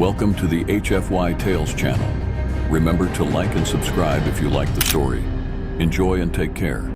Welcome to the HFY Tales channel. Remember to like and subscribe if you like the story. Enjoy and take care.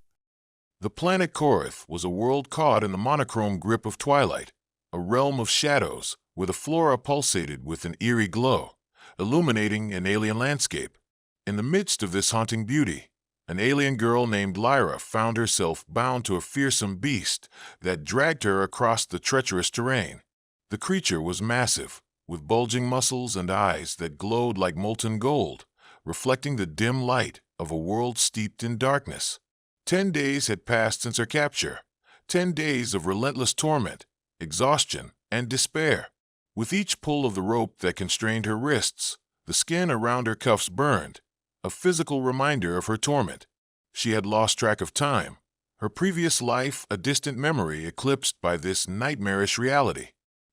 The planet Korath was a world caught in the monochrome grip of twilight, a realm of shadows where the flora pulsated with an eerie glow, illuminating an alien landscape. In the midst of this haunting beauty, an alien girl named Lyra found herself bound to a fearsome beast that dragged her across the treacherous terrain. The creature was massive, with bulging muscles and eyes that glowed like molten gold, reflecting the dim light of a world steeped in darkness. 10 days had passed since her capture, 10 days of relentless torment, exhaustion, and despair. With each pull of the rope that constrained her wrists, the skin around her cuffs burned, a physical reminder of her torment. She had lost track of time, her previous life a distant memory eclipsed by this nightmarish reality.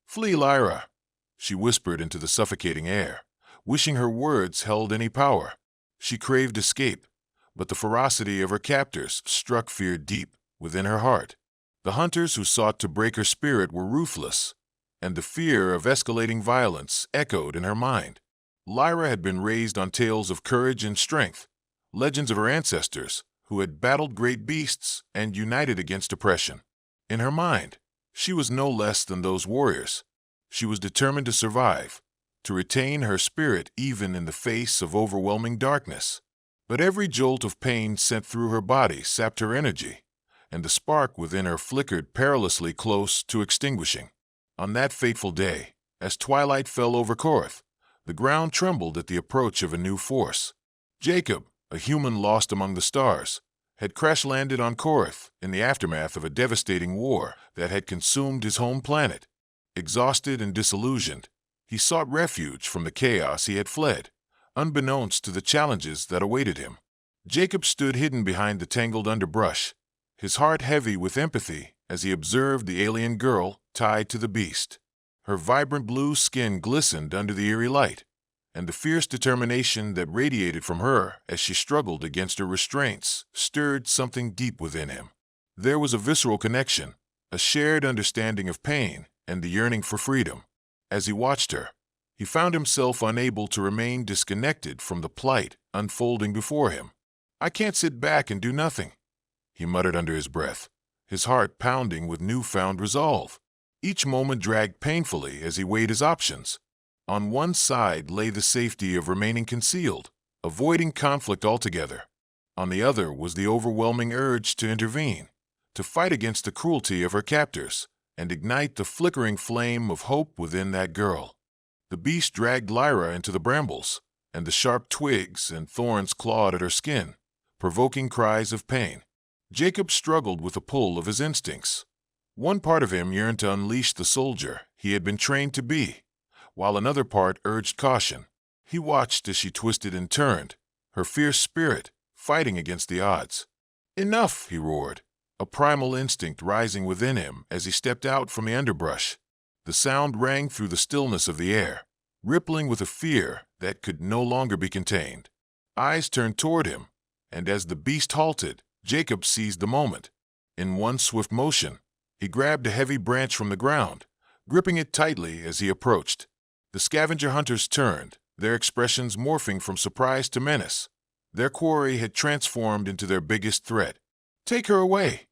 "Flee, Lyra," she whispered into the suffocating air, wishing her words held any power. She craved escape, but the ferocity of her captors struck fear deep within her heart. The hunters who sought to break her spirit were ruthless, and the fear of escalating violence echoed in her mind. Lyra had been raised on tales of courage and strength, legends of her ancestors who had battled great beasts and united against oppression. In her mind, she was no less than those warriors. She was determined to survive, to retain her spirit even in the face of overwhelming darkness. But every jolt of pain sent through her body sapped her energy, and the spark within her flickered perilously close to extinguishing. On that fateful day, as twilight fell over Korath, the ground trembled at the approach of a new force. Jacob, a human lost among the stars, had crash-landed on Korath in the aftermath of a devastating war that had consumed his home planet. Exhausted and disillusioned, he sought refuge from the chaos he had fled, unbeknownst to the challenges that awaited him. Jacob stood hidden behind the tangled underbrush, his heart heavy with empathy as he observed the alien girl tied to the beast. Her vibrant blue skin glistened under the eerie light, and the fierce determination that radiated from her as she struggled against her restraints stirred something deep within him. There was a visceral connection, a shared understanding of pain and the yearning for freedom. As he watched her, he found himself unable to remain disconnected from the plight unfolding before him. "I can't sit back and do nothing," he muttered under his breath, his heart pounding with newfound resolve. Each moment dragged painfully as he weighed his options. On one side lay the safety of remaining concealed, avoiding conflict altogether. On the other was the overwhelming urge to intervene, to fight against the cruelty of her captors, and ignite the flickering flame of hope within that girl. The beast dragged Lyra into the brambles, and the sharp twigs and thorns clawed at her skin, provoking cries of pain. Jacob struggled with the pull of his instincts. One part of him yearned to unleash the soldier he had been trained to be, while another part urged caution. He watched as she twisted and turned, her fierce spirit fighting against the odds. "Enough!" he roared, a primal instinct rising within him as he stepped out from the underbrush. The sound rang through the stillness of the air, rippling with a fear that could no longer be contained. Eyes turned toward him, and as the beast halted, Jacob seized the moment. In one swift motion, he grabbed a heavy branch from the ground, gripping it tightly as he approached. The scavenger hunters turned, their expressions morphing from surprise to menace. Their quarry had transformed into their biggest threat. "Take her away,"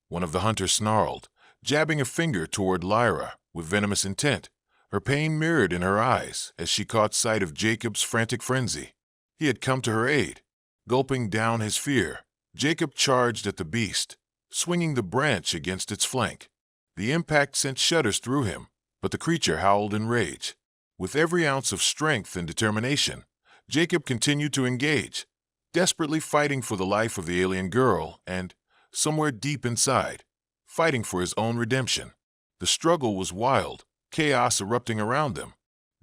one of the hunters snarled, jabbing a finger toward Lyra with venomous intent, her pain mirrored in her eyes as she caught sight of Jacob's frantic frenzy. He had come to her aid. Gulping down his fear, Jacob charged at the beast, swinging the branch against its flank. The impact sent shudders through him, but the creature howled in rage. With every ounce of strength and determination, Jacob continued to engage, desperately fighting for the life of the alien girl and, somewhere deep inside, fighting for his own redemption. The struggle was wild, chaos erupting around them.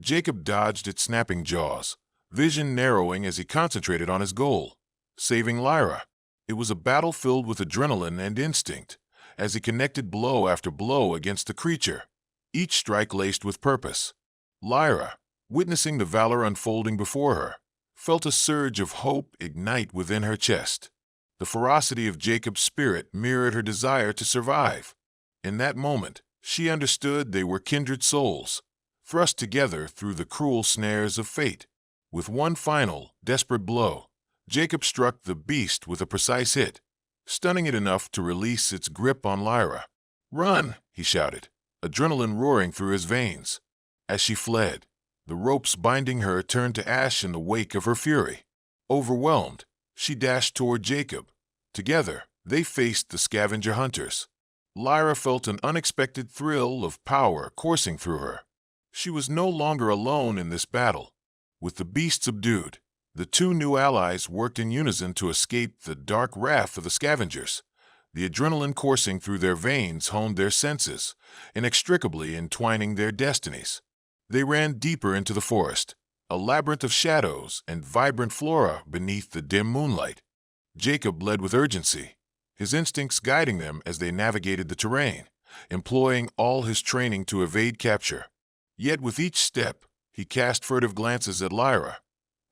Jacob dodged its snapping jaws, vision narrowing as he concentrated on his goal, saving Lyra. It was a battle filled with adrenaline and instinct, as he connected blow after blow against the creature, each strike laced with purpose. Lyra, witnessing the valor unfolding before her, felt a surge of hope ignite within her chest. The ferocity of Jacob's spirit mirrored her desire to survive. In that moment, she understood they were kindred souls, thrust together through the cruel snares of fate. With one final, desperate blow, Jacob struck the beast with a precise hit, stunning it enough to release its grip on Lyra. "Run!" he shouted, adrenaline roaring through his veins. As she fled, the ropes binding her turned to ash in the wake of her fury. Overwhelmed, she dashed toward Jacob. Together, they faced the scavenger hunters. Lyra felt an unexpected thrill of power coursing through her. She was no longer alone in this battle. With the beast subdued, the two new allies worked in unison to escape the dark wrath of the scavengers. The adrenaline coursing through their veins honed their senses, inextricably entwining their destinies. They ran deeper into the forest, a labyrinth of shadows and vibrant flora beneath the dim moonlight. Jacob led with urgency, his instincts guiding them as they navigated the terrain, employing all his training to evade capture. Yet with each step, he cast furtive glances at Lyra.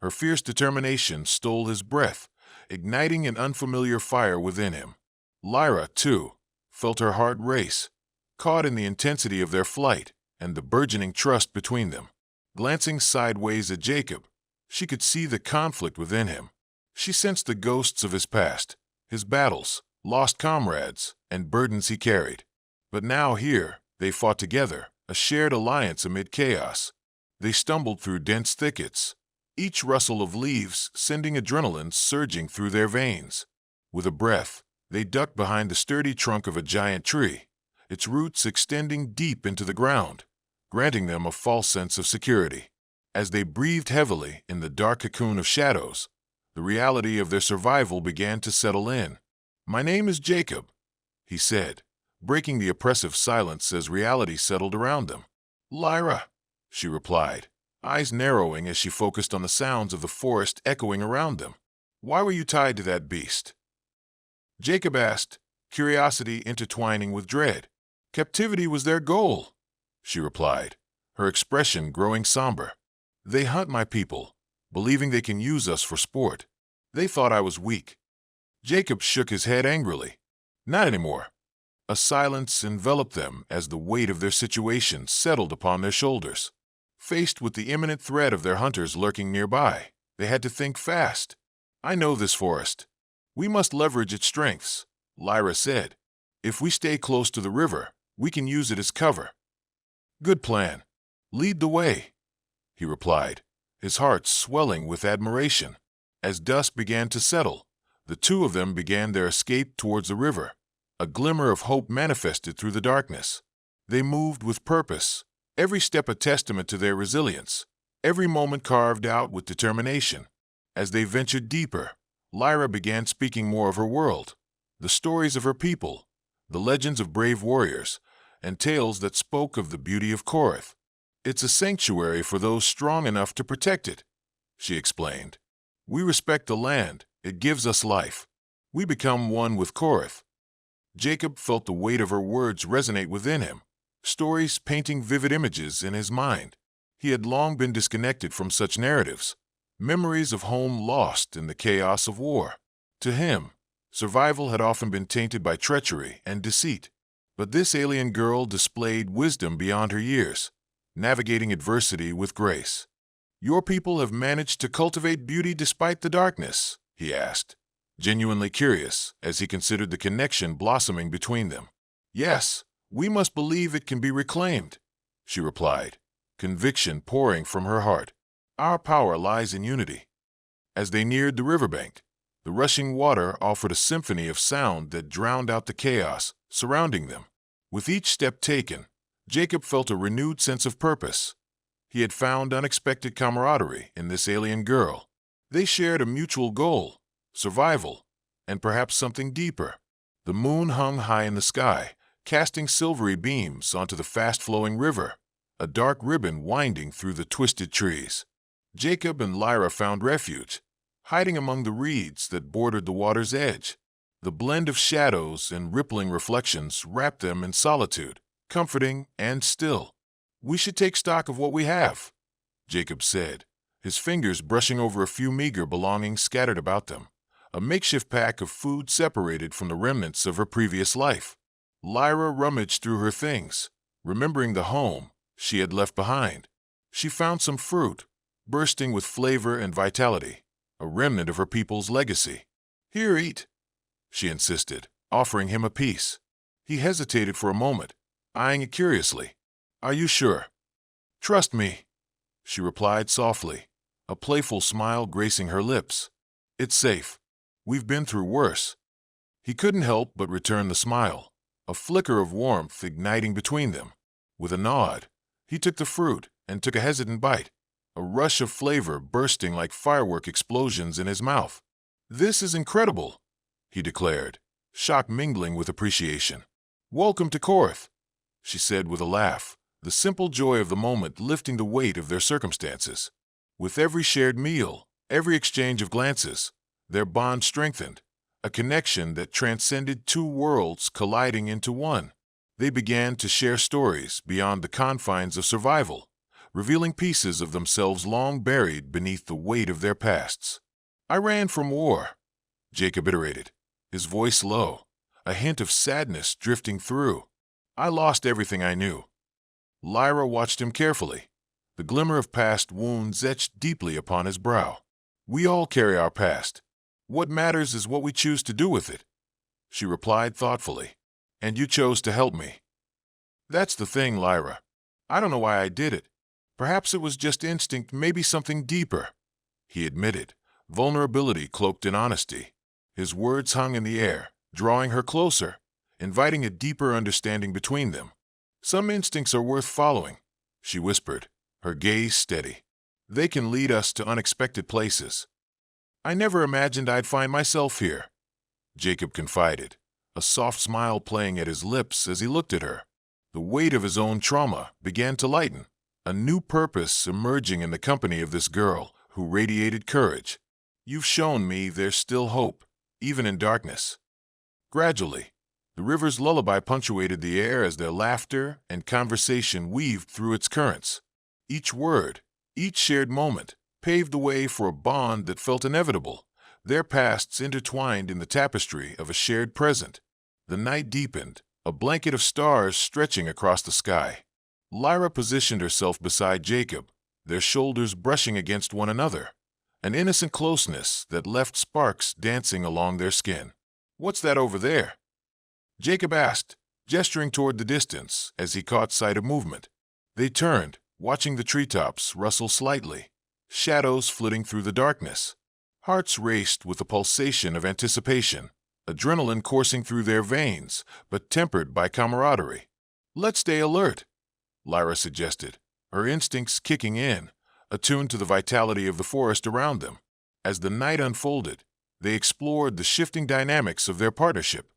Her fierce determination stole his breath, igniting an unfamiliar fire within him. Lyra, too, felt her heart race, caught in the intensity of their flight and the burgeoning trust between them. Glancing sideways at Jacob, she could see the conflict within him. She sensed the ghosts of his past, his battles, lost comrades, and burdens he carried. But now here, they fought together, a shared alliance amid chaos. They stumbled through dense thickets, each rustle of leaves sending adrenaline surging through their veins. With a breath, they ducked behind the sturdy trunk of a giant tree, its roots extending deep into the ground, granting them a false sense of security. As they breathed heavily in the dark cocoon of shadows, the reality of their survival began to settle in. "My name is Jacob," he said, breaking the oppressive silence as reality settled around them. "Lyra," she replied, eyes narrowing as she focused on the sounds of the forest echoing around them. "Why were you tied to that beast?" Jacob asked, curiosity intertwining with dread. "Captivity was their goal," she replied, her expression growing somber. "They hunt my people, believing they can use us for sport. They thought I was weak." Jacob shook his head angrily. "Not anymore." A silence enveloped them as the weight of their situation settled upon their shoulders. Faced with the imminent threat of their hunters lurking nearby, they had to think fast. "I know this forest. We must leverage its strengths," Lyra said. "If we stay close to the river, we can use it as cover." "Good plan. Lead the way," he replied, his heart swelling with admiration. As dusk began to settle, the two of them began their escape towards the river. A glimmer of hope manifested through the darkness. They moved with purpose, every step a testament to their resilience, every moment carved out with determination. As they ventured deeper, Lyra began speaking more of her world, the stories of her people, the legends of brave warriors, and tales that spoke of the beauty of Korath. "It's a sanctuary for those strong enough to protect it," she explained. "We respect the land, it gives us life. We become one with Korath." Jacob felt the weight of her words resonate within him, stories painting vivid images in his mind. He had long been disconnected from such narratives, memories of home lost in the chaos of war. To him, survival had often been tainted by treachery and deceit. But this alien girl displayed wisdom beyond her years, navigating adversity with grace. "Your people have managed to cultivate beauty despite the darkness?" he asked, genuinely curious as he considered the connection blossoming between them. "Yes, we must believe it can be reclaimed," she replied, conviction pouring from her heart. "Our power lies in unity." As they neared the riverbank, the rushing water offered a symphony of sound that drowned out the chaos surrounding them. With each step taken, Jacob felt a renewed sense of purpose. He had found unexpected camaraderie in this alien girl. They shared a mutual goal, survival, and perhaps something deeper. The moon hung high in the sky, casting silvery beams onto the fast-flowing river, a dark ribbon winding through the twisted trees. Jacob and Lyra found refuge, hiding among the reeds that bordered the water's edge. The blend of shadows and rippling reflections wrapped them in solitude, comforting and still. "We should take stock of what we have," Jacob said, his fingers brushing over a few meager belongings scattered about them, a makeshift pack of food separated from the remnants of her previous life. Lyra rummaged through her things, remembering the home, she had left behind. She found some fruit, bursting with flavor and vitality, a remnant of her people's legacy. "Here, eat," she insisted, offering him a piece. He hesitated for a moment, eyeing it curiously. "Are you sure?" "Trust me," she replied softly, a playful smile gracing her lips. "It's safe. We've been through worse." He couldn't help but return the smile, a flicker of warmth igniting between them. With a nod, he took the fruit and took a hesitant bite, a rush of flavor bursting like firework explosions in his mouth. "This is incredible," he declared, shock mingling with appreciation. "Welcome to Korth," she said with a laugh, the simple joy of the moment lifting the weight of their circumstances. With every shared meal, every exchange of glances, their bond strengthened, a connection that transcended two worlds colliding into one. They began to share stories beyond the confines of survival, revealing pieces of themselves long buried beneath the weight of their pasts. "I ran from war," Jacob iterated, his voice low, a hint of sadness drifting through. "I lost everything I knew." Lyra watched him carefully, the glimmer of past wounds etched deeply upon his brow. "We all carry our past. What matters is what we choose to do with it," she replied thoughtfully. "And you chose to help me." "That's the thing, Lyra. I don't know why I did it. Perhaps it was just instinct, maybe something deeper," he admitted, vulnerability cloaked in honesty. His words hung in the air, drawing her closer, inviting a deeper understanding between them. "Some instincts are worth following," she whispered, her gaze steady. "They can lead us to unexpected places." "I never imagined I'd find myself here," Jacob confided, a soft smile playing at his lips as he looked at her. The weight of his own trauma began to lighten, a new purpose emerging in the company of this girl who radiated courage. "You've shown me there's still hope, even in darkness." Gradually, the river's lullaby punctuated the air as their laughter and conversation weaved through its currents. Each word, each shared moment, paved the way for a bond that felt inevitable, their pasts intertwined in the tapestry of a shared present. The night deepened, a blanket of stars stretching across the sky. Lyra positioned herself beside Jacob, their shoulders brushing against one another, an innocent closeness that left sparks dancing along their skin. "What's that over there?" Jacob asked, gesturing toward the distance as he caught sight of movement. They turned, watching the treetops rustle slightly, shadows flitting through the darkness. Hearts raced with a pulsation of anticipation, adrenaline coursing through their veins, but tempered by camaraderie. "Let's stay alert," Lyra suggested, her instincts kicking in, attuned to the vitality of the forest around them. As the night unfolded, they explored the shifting dynamics of their partnership,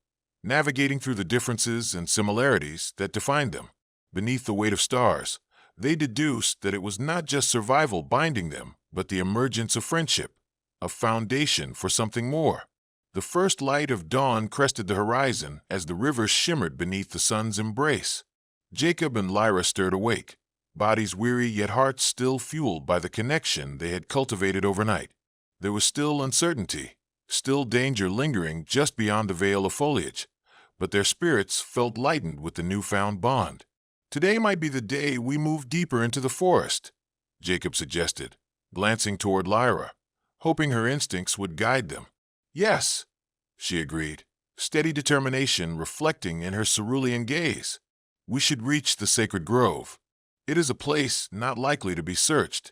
navigating through the differences and similarities that defined them. Beneath the weight of stars, they deduced that it was not just survival binding them, but the emergence of friendship, a foundation for something more. The first light of dawn crested the horizon as the river shimmered beneath the sun's embrace. Jacob and Lyra stirred awake, bodies weary yet hearts still fueled by the connection they had cultivated overnight. There was still uncertainty, still danger lingering just beyond the veil of foliage, but their spirits felt lightened with the newfound bond. "Today might be the day we move deeper into the forest," Jacob suggested, glancing toward Lyra, hoping her instincts would guide them. "Yes," she agreed, steady determination reflecting in her cerulean gaze. "We should reach the sacred grove. It is a place not likely to be searched."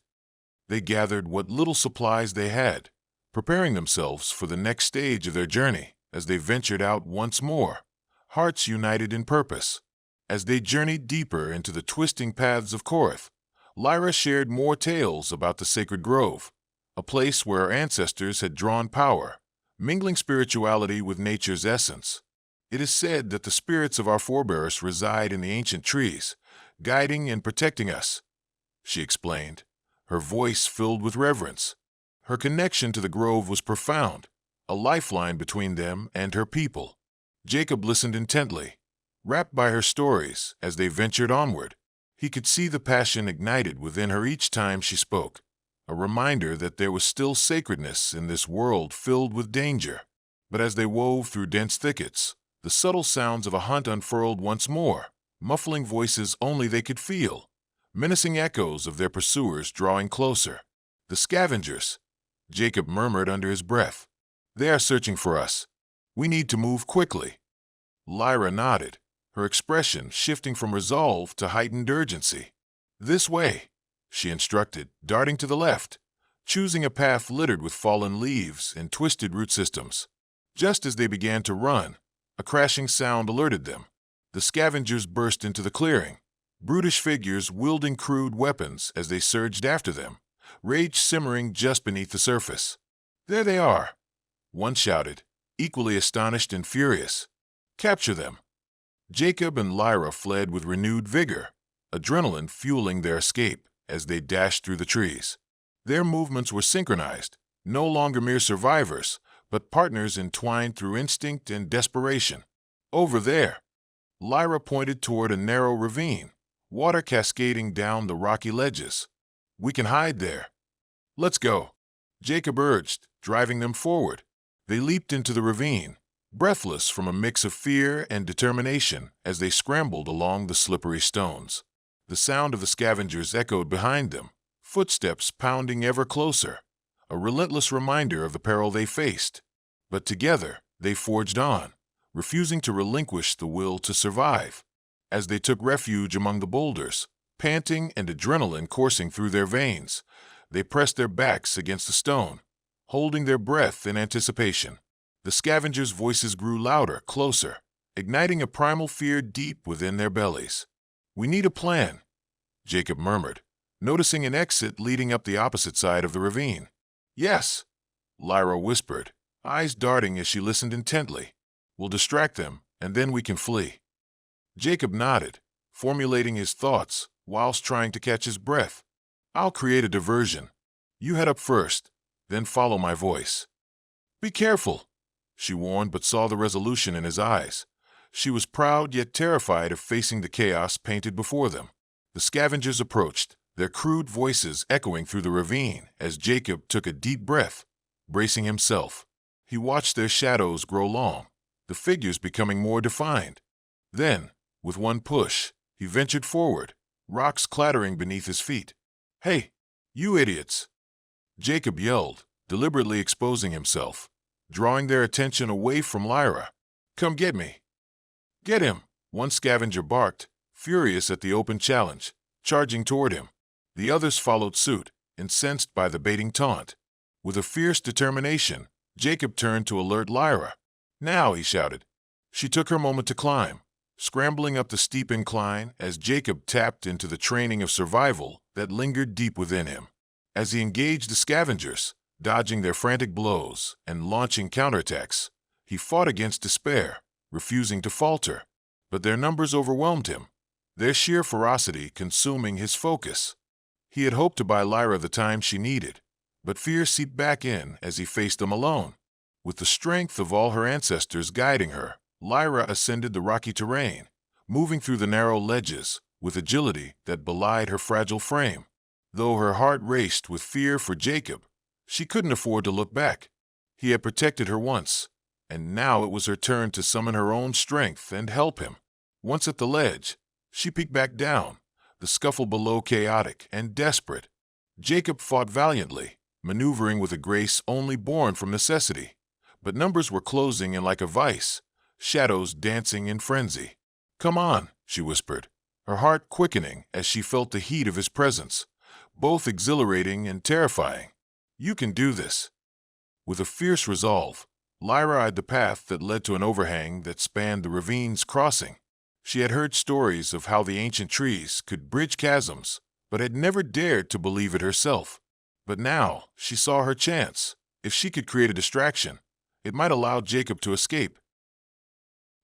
They gathered what little supplies they had, preparing themselves for the next stage of their journey as they ventured out once more, hearts united in purpose. As they journeyed deeper into the twisting paths of Korth, Lyra shared more tales about the sacred grove, a place where our ancestors had drawn power, mingling spirituality with nature's essence. "It is said that the spirits of our forebears reside in the ancient trees, guiding and protecting us," she explained, her voice filled with reverence. Her connection to the grove was profound, a lifeline between them and her people. Jacob listened intently, wrapped by her stories as they ventured onward. He could see the passion ignited within her each time she spoke, a reminder that there was still sacredness in this world filled with danger. But as they wove through dense thickets, the subtle sounds of a hunt unfurled once more, muffling voices only they could feel, menacing echoes of their pursuers drawing closer. "The scavengers," Jacob murmured under his breath. "They are searching for us. We need to move quickly." Lyra nodded, her expression shifting from resolve to heightened urgency. "This way," she instructed, darting to the left, choosing a path littered with fallen leaves and twisted root systems. Just as they began to run, a crashing sound alerted them. The scavengers burst into the clearing, brutish figures wielding crude weapons as they surged after them, rage simmering just beneath the surface. "There they are," one shouted, equally astonished and furious. "Capture them." Jacob and Lyra fled with renewed vigor, adrenaline fueling their escape as they dashed through the trees. Their movements were synchronized, no longer mere survivors, but partners entwined through instinct and desperation. "Over there," Lyra pointed toward a narrow ravine, water cascading down the rocky ledges. "We can hide there." "Let's go," Jacob urged, driving them forward. They leaped into the ravine, breathless from a mix of fear and determination as they scrambled along the slippery stones. The sound of the scavengers echoed behind them, footsteps pounding ever closer, a relentless reminder of the peril they faced. But together, they forged on, refusing to relinquish the will to survive. As they took refuge among the boulders, panting and adrenaline coursing through their veins, they pressed their backs against the stone, holding their breath in anticipation. The scavengers' voices grew louder, closer, igniting a primal fear deep within their bellies. "We need a plan," Jacob murmured, noticing an exit leading up the opposite side of the ravine. "Yes," Lyra whispered, eyes darting as she listened intently. "We'll distract them, and then we can flee." Jacob nodded, formulating his thoughts whilst trying to catch his breath. "I'll create a diversion. You head up first, then follow my voice." "Be careful," she warned, but saw the resolution in his eyes. She was proud yet terrified of facing the chaos painted before them. The scavengers approached, their crude voices echoing through the ravine as Jacob took a deep breath, bracing himself. He watched their shadows grow long, the figures becoming more defined. Then, with one push, he ventured forward, rocks clattering beneath his feet. "Hey, you idiots!" Jacob yelled, deliberately exposing himself, drawing their attention away from Lyra. "Come get me." "Get him," one scavenger barked, furious at the open challenge, charging toward him. The others followed suit, incensed by the baiting taunt. With a fierce determination, Jacob turned to alert Lyra. "Now," he shouted. She took her moment to climb, scrambling up the steep incline as Jacob tapped into the training of survival that lingered deep within him. As he engaged the scavengers, dodging their frantic blows and launching counterattacks, he fought against despair, refusing to falter. But their numbers overwhelmed him, their sheer ferocity consuming his focus. He had hoped to buy Lyra the time she needed, but fear seeped back in as he faced them alone. With the strength of all her ancestors guiding her, Lyra ascended the rocky terrain, moving through the narrow ledges with agility that belied her fragile frame. Though her heart raced with fear for Jacob, she couldn't afford to look back. He had protected her once, and now it was her turn to summon her own strength and help him. Once at the ledge, she peeked back down, the scuffle below chaotic and desperate. Jacob fought valiantly, maneuvering with a grace only born from necessity. But numbers were closing in like a vice, shadows dancing in frenzy. "Come on," she whispered, her heart quickening as she felt the heat of his presence, both exhilarating and terrifying. "You can do this." With a fierce resolve, Lyra eyed the path that led to an overhang that spanned the ravine's crossing. She had heard stories of how the ancient trees could bridge chasms, but had never dared to believe it herself. But now she saw her chance. If she could create a distraction, it might allow Jacob to escape.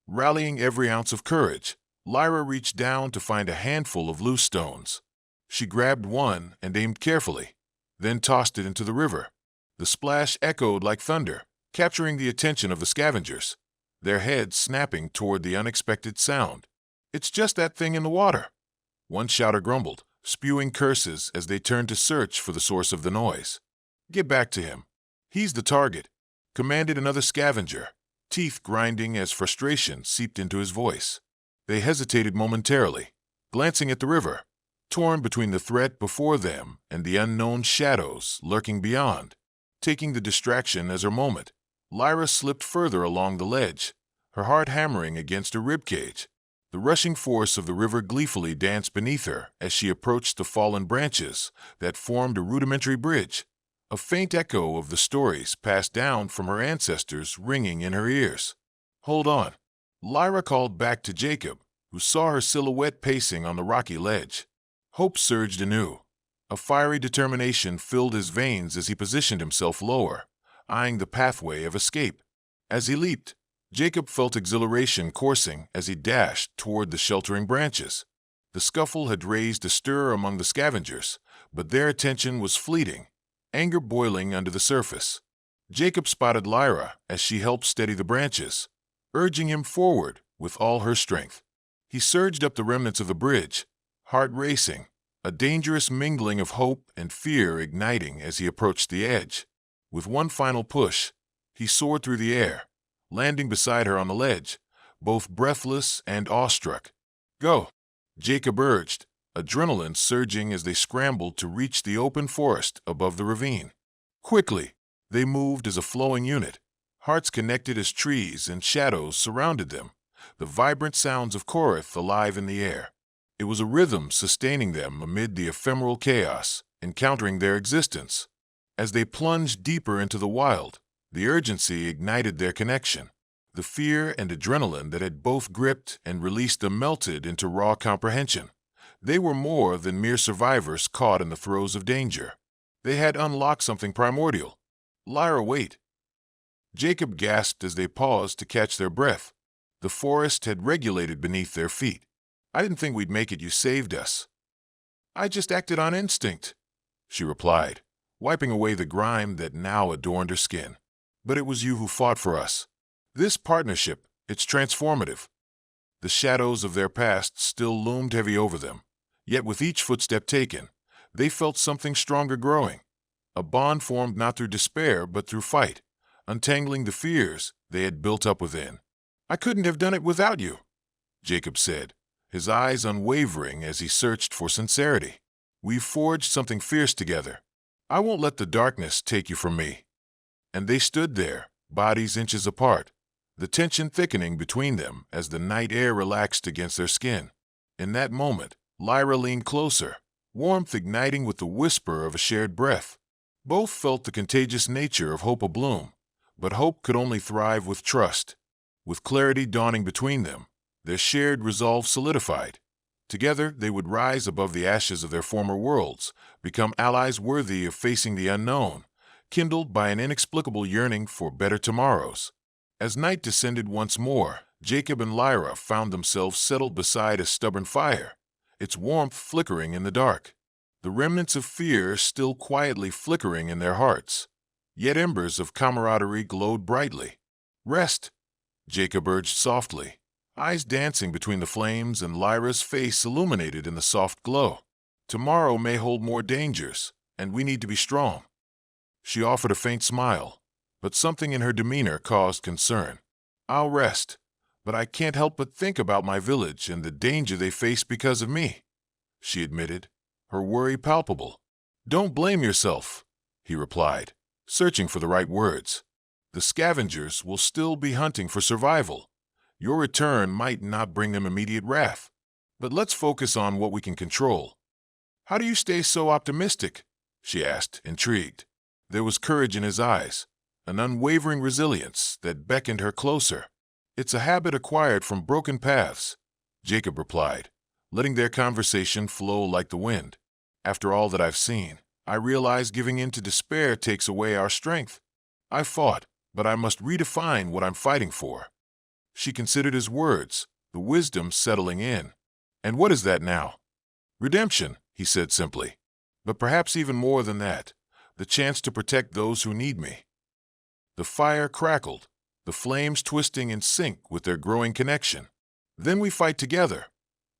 Rallying every ounce of courage, Lyra reached down to find a handful of loose stones. She grabbed one and aimed carefully, then tossed it into the river. The splash echoed like thunder, capturing the attention of the scavengers, their heads snapping toward the unexpected sound. "It's just that thing in the water," one shouter grumbled, spewing curses as they turned to search for the source of the noise. "Get back to him. He's the target," commanded another scavenger, teeth grinding as frustration seeped into his voice. They hesitated momentarily, glancing at the river, torn between the threat before them and the unknown shadows lurking beyond. Taking the distraction as her moment, Lyra slipped further along the ledge, her heart hammering against her ribcage. The rushing force of the river gleefully danced beneath her as she approached the fallen branches that formed a rudimentary bridge. A faint echo of the stories passed down from her ancestors ringing in her ears. "Hold on," Lyra called back to Jacob, who saw her silhouette pacing on the rocky ledge. Hope surged anew. A fiery determination filled his veins as he positioned himself lower, eyeing the pathway of escape. As he leaped, Jacob felt exhilaration coursing as he dashed toward the sheltering branches. The scuffle had raised a stir among the scavengers, but their attention was fleeting, anger boiling under the surface. Jacob spotted Lyra as she helped steady the branches, urging him forward with all her strength. He surged up the remnants of the bridge, heart racing, a dangerous mingling of hope and fear igniting as he approached the edge. With one final push, he soared through the air, landing beside her on the ledge, both breathless and awestruck. "Go," Jacob urged, adrenaline surging as they scrambled to reach the open forest above the ravine. Quickly, they moved as a flowing unit, hearts connected as trees and shadows surrounded them, the vibrant sounds of Korath alive in the air. It was a rhythm sustaining them amid the ephemeral chaos, encountering their existence. As they plunged deeper into the wild, the urgency ignited their connection. The fear and adrenaline that had both gripped and released them melted into raw comprehension. They were more than mere survivors caught in the throes of danger. They had unlocked something primordial. "Lyra, wait." Jacob gasped as they paused to catch their breath. The forest had regulated beneath their feet. "I didn't think we'd make it. You saved us." "I just acted on instinct," she replied, wiping away the grime that now adorned her skin. "But it was you who fought for us. This partnership, it's transformative." The shadows of their past still loomed heavy over them, yet with each footstep taken, they felt something stronger growing. A bond formed not through despair but through fight, untangling the fears they had built up within. "I couldn't have done it without you," Jacob said, his eyes unwavering as he searched for sincerity. "We've forged something fierce together. I won't let the darkness take you from me." And they stood there, bodies inches apart, the tension thickening between them as the night air relaxed against their skin. In that moment, Lyra leaned closer, warmth igniting with the whisper of a shared breath. Both felt the contagious nature of hope abloom, but hope could only thrive with trust. With clarity dawning between them, their shared resolve solidified. Together, they would rise above the ashes of their former worlds, become allies worthy of facing the unknown, kindled by an inexplicable yearning for better tomorrows. As night descended once more, Jacob and Lyra found themselves settled beside a stubborn fire, its warmth flickering in the dark. The remnants of fear still quietly flickering in their hearts, yet embers of camaraderie glowed brightly. "Rest," Jacob urged softly, eyes dancing between the flames and Lyra's face illuminated in the soft glow. "Tomorrow may hold more dangers, and we need to be strong." She offered a faint smile, but something in her demeanor caused concern. "I'll rest, but I can't help but think about my village and the danger they face because of me," she admitted, her worry palpable. "Don't blame yourself," he replied, searching for the right words. "The scavengers will still be hunting for survival. Your return might not bring them immediate wrath, but let's focus on what we can control." "How do you stay so optimistic?" she asked, intrigued. There was courage in his eyes, an unwavering resilience that beckoned her closer. "It's a habit acquired from broken paths," Jacob replied, letting their conversation flow like the wind. "After all that I've seen, I realize giving in to despair takes away our strength. I fought, but I must redefine what I'm fighting for." She considered his words, the wisdom settling in. "And what is that now?" "Redemption," he said simply. "But perhaps even more than that, the chance to protect those who need me." The fire crackled, the flames twisting in sync with their growing connection. "Then we fight together,"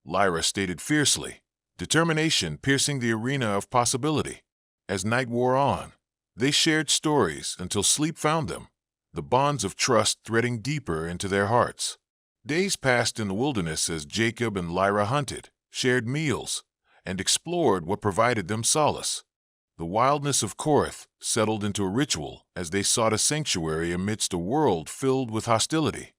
Lyra stated fiercely, determination piercing the arena of possibility. As night wore on, they shared stories until sleep found them, the bonds of trust threading deeper into their hearts. Days passed in the wilderness as Jacob and Lyra hunted, shared meals, and explored what provided them solace. The wildness of Korath settled into a ritual as they sought a sanctuary amidst a world filled with hostility.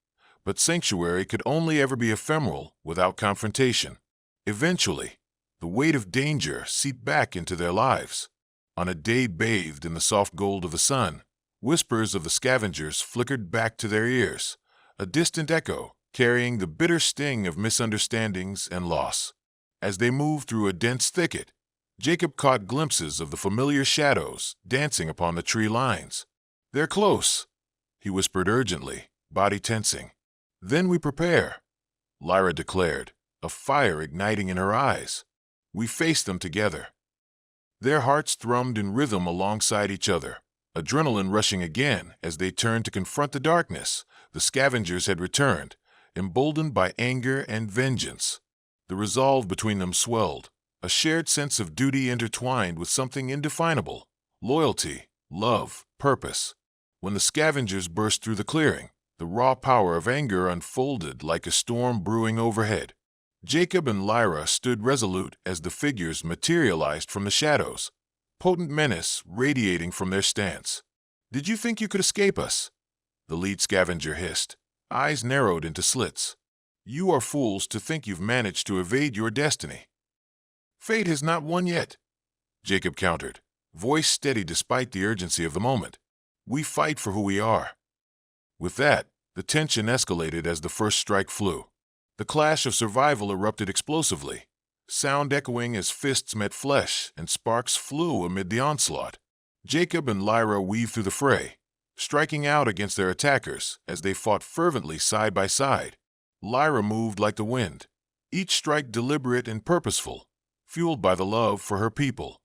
But sanctuary could only ever be ephemeral without confrontation. Eventually, the weight of danger seeped back into their lives. On a day bathed in the soft gold of the sun, whispers of the scavengers flickered back to their ears, a distant echo carrying the bitter sting of misunderstandings and loss. As they moved through a dense thicket, Jacob caught glimpses of the familiar shadows dancing upon the tree lines. "They're close," he whispered urgently, body tensing. "Then we prepare," Lyra declared, a fire igniting in her eyes. We faced them together. Their hearts thrummed in rhythm alongside each other, adrenaline rushing again as they turned to confront the darkness. The scavengers had returned, emboldened by anger and vengeance. The resolve between them swelled, a shared sense of duty intertwined with something indefinable: loyalty, love, purpose. When the scavengers burst through the clearing, the raw power of anger unfolded like a storm brewing overhead. Jacob and Lyra stood resolute as the figures materialized from the shadows, potent menace radiating from their stance. "Did you think you could escape us?" the lead scavenger hissed, eyes narrowed into slits. "You are fools to think you've managed to evade your destiny." "Fate has not won yet," Jacob countered, voice steady despite the urgency of the moment. "We fight for who we are." With that, the tension escalated as the first strike flew. The clash of survival erupted explosively, sound echoing as fists met flesh and sparks flew amid the onslaught. Jacob and Lyra weaved through the fray, striking out against their attackers as they fought fervently side by side. Lyra moved like the wind, each strike deliberate and purposeful, fueled by the love for her people.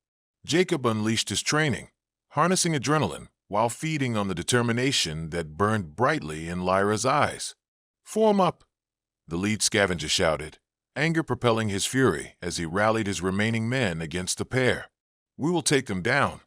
Jacob unleashed his training, harnessing adrenaline while feeding on the determination that burned brightly in Lyra's eyes. "Form up," the lead scavenger shouted, anger propelling his fury as he rallied his remaining men against the pair. "We will take them down."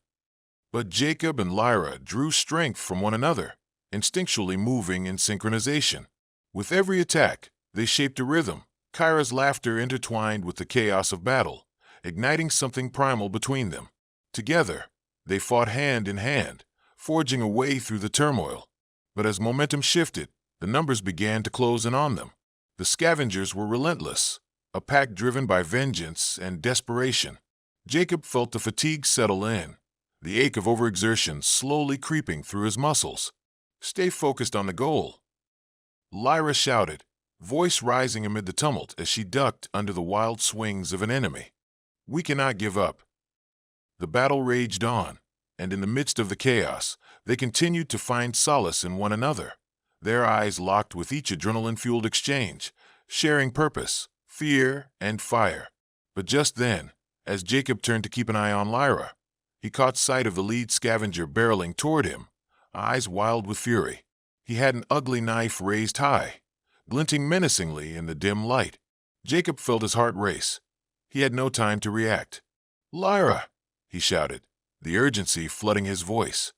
But Jacob and Lyra drew strength from one another, instinctually moving in synchronization. With every attack, they shaped a rhythm, Kyra's laughter intertwined with the chaos of battle, igniting something primal between them. Together, they fought hand in hand, forging a way through the turmoil. But as momentum shifted, the numbers began to close in on them. The scavengers were relentless, a pack driven by vengeance and desperation. Jacob felt the fatigue settle in, the ache of overexertion slowly creeping through his muscles. "Stay focused on the goal," Lyra shouted, voice rising amid the tumult as she ducked under the wild swings of an enemy. "We cannot give up." The battle raged on, and in the midst of the chaos, they continued to find solace in one another, their eyes locked with each adrenaline-fueled exchange, sharing purpose, fear, and fire. But just then, as Jacob turned to keep an eye on Lyra, he caught sight of the lead scavenger barreling toward him, eyes wild with fury. He had an ugly knife raised high, glinting menacingly in the dim light. Jacob felt his heart race. He had no time to react. "Lyra!" he shouted, the urgency flooding his voice.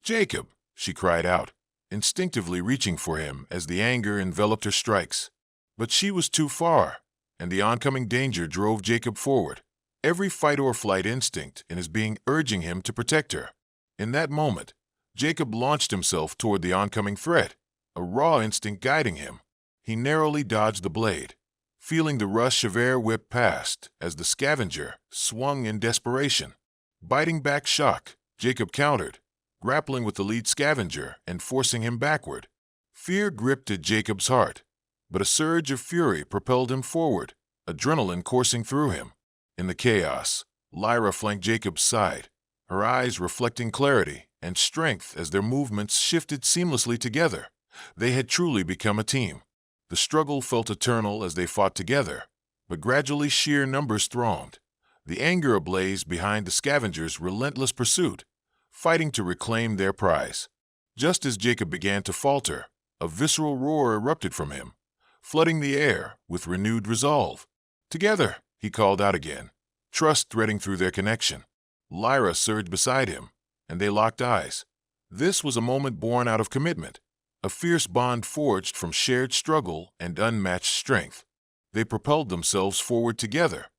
"Jacob!" she cried out, instinctively reaching for him as the anger enveloped her strikes. But she was too far, and the oncoming danger drove Jacob forward, every fight-or-flight instinct in his being urging him to protect her. In that moment, Jacob launched himself toward the oncoming threat, a raw instinct guiding him. He narrowly dodged the blade, feeling the rush of air whip past as the scavenger swung in desperation. Biting back shock, Jacob countered, grappling with the lead scavenger and forcing him backward. Fear gripped at Jacob's heart, but a surge of fury propelled him forward, adrenaline coursing through him. In the chaos, Lyra flanked Jacob's side, her eyes reflecting clarity and strength as their movements shifted seamlessly together. They had truly become a team. The struggle felt eternal as they fought together, but gradually sheer numbers thronged, the anger ablaze behind the scavengers' relentless pursuit, fighting to reclaim their prize. Just as Jacob began to falter, a visceral roar erupted from him, flooding the air with renewed resolve. "Together," he called out again, trust threading through their connection. Lyra surged beside him, and they locked eyes. This was a moment born out of commitment, a fierce bond forged from shared struggle and unmatched strength. They propelled themselves forward together,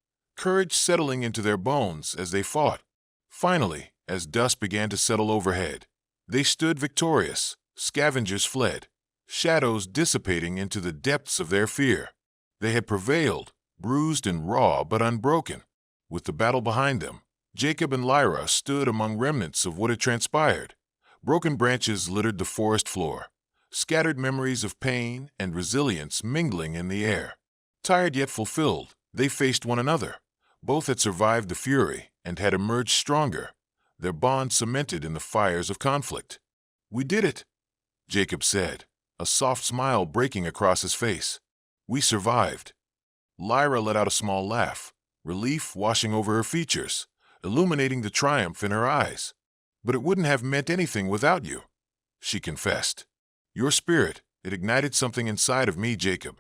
courage settling into their bones as they fought. Finally, as dusk began to settle overhead, they stood victorious. Scavengers fled, shadows dissipating into the depths of their fear. They had prevailed, bruised and raw but unbroken. With the battle behind them, Jacob and Lyra stood among remnants of what had transpired. Broken branches littered the forest floor, scattered memories of pain and resilience mingling in the air. Tired yet fulfilled, they faced one another. Both had survived the fury and had emerged stronger, their bond cemented in the fires of conflict. "We did it," Jacob said, a soft smile breaking across his face. "We survived." Lyra let out a small laugh, relief washing over her features, illuminating the triumph in her eyes. "But it wouldn't have meant anything without you," she confessed. "Your spirit, it ignited something inside of me, Jacob."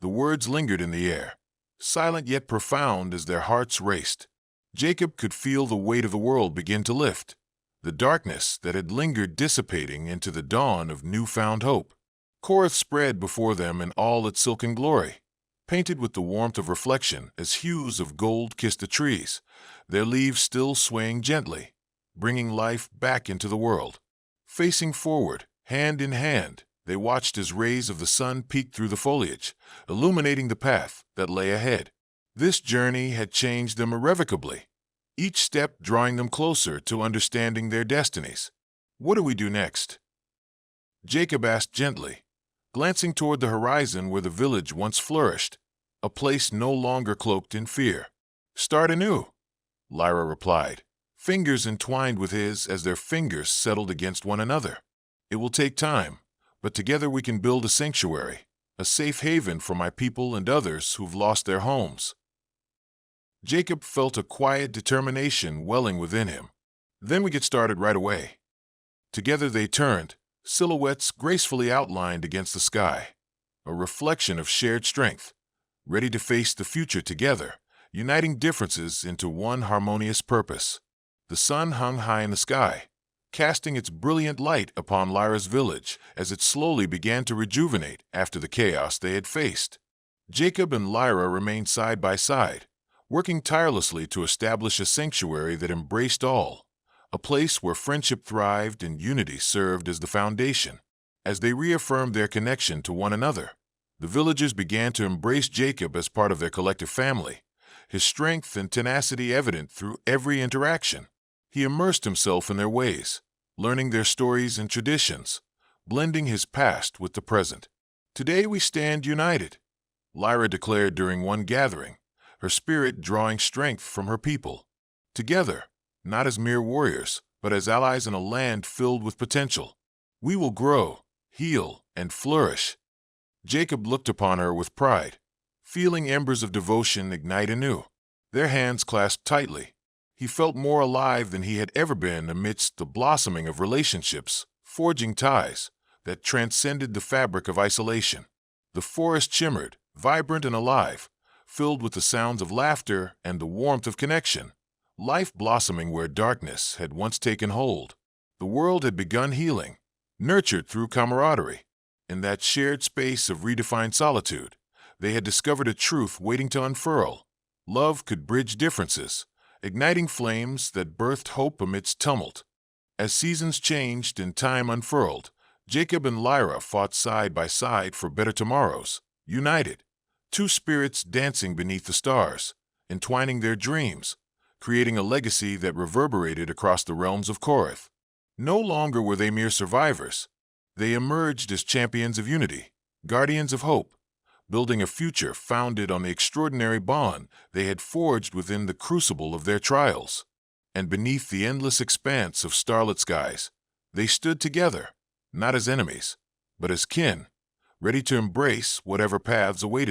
The words lingered in the air, silent yet profound as their hearts raced. Jacob could feel the weight of the world begin to lift, the darkness that had lingered dissipating into the dawn of newfound hope. Korath spread before them in all its silken glory, painted with the warmth of reflection as hues of gold kissed the trees, their leaves still swaying gently, bringing life back into the world. Facing forward, hand in hand, they watched as rays of the sun peeked through the foliage, illuminating the path that lay ahead. This journey had changed them irrevocably, each step drawing them closer to understanding their destinies. "What do we do next?" Jacob asked gently, glancing toward the horizon where the village once flourished, a place no longer cloaked in fear. "Start anew," Lyra replied, fingers entwined with his as their fingers settled against one another. "It will take time, but together we can build a sanctuary, a safe haven for my people and others who've lost their homes." Jacob felt a quiet determination welling within him. "Then we get started right away." Together they turned, silhouettes gracefully outlined against the sky, a reflection of shared strength, ready to face the future together, uniting differences into one harmonious purpose. The sun hung high in the sky, casting its brilliant light upon Lyra's village as it slowly began to rejuvenate after the chaos they had faced. Jacob and Lyra remained side by side, working tirelessly to establish a sanctuary that embraced all, a place where friendship thrived and unity served as the foundation. As they reaffirmed their connection to one another, the villagers began to embrace Jacob as part of their collective family, his strength and tenacity evident through every interaction. He immersed himself in their ways, learning their stories and traditions, blending his past with the present. "Today we stand united," Lyra declared during one gathering, her spirit drawing strength from her people. "Together, not as mere warriors, but as allies in a land filled with potential. We will grow, heal, and flourish." Jacob looked upon her with pride, feeling embers of devotion ignite anew. Their hands clasped tightly. He felt more alive than he had ever been amidst the blossoming of relationships, forging ties that transcended the fabric of isolation. The forest shimmered, vibrant and alive, filled with the sounds of laughter and the warmth of connection, life blossoming where darkness had once taken hold. The world had begun healing, nurtured through camaraderie. In that shared space of redefined solitude, they had discovered a truth waiting to unfurl. Love could bridge differences, igniting flames that birthed hope amidst tumult. As seasons changed and time unfurled, Jacob and Lyra fought side by side for better tomorrows, united, two spirits dancing beneath the stars, entwining their dreams, creating a legacy that reverberated across the realms of Korath. No longer were they mere survivors. They emerged as champions of unity, guardians of hope, building a future founded on the extraordinary bond they had forged within the crucible of their trials. And beneath the endless expanse of starlit skies, they stood together, not as enemies, but as kin, ready to embrace whatever paths awaited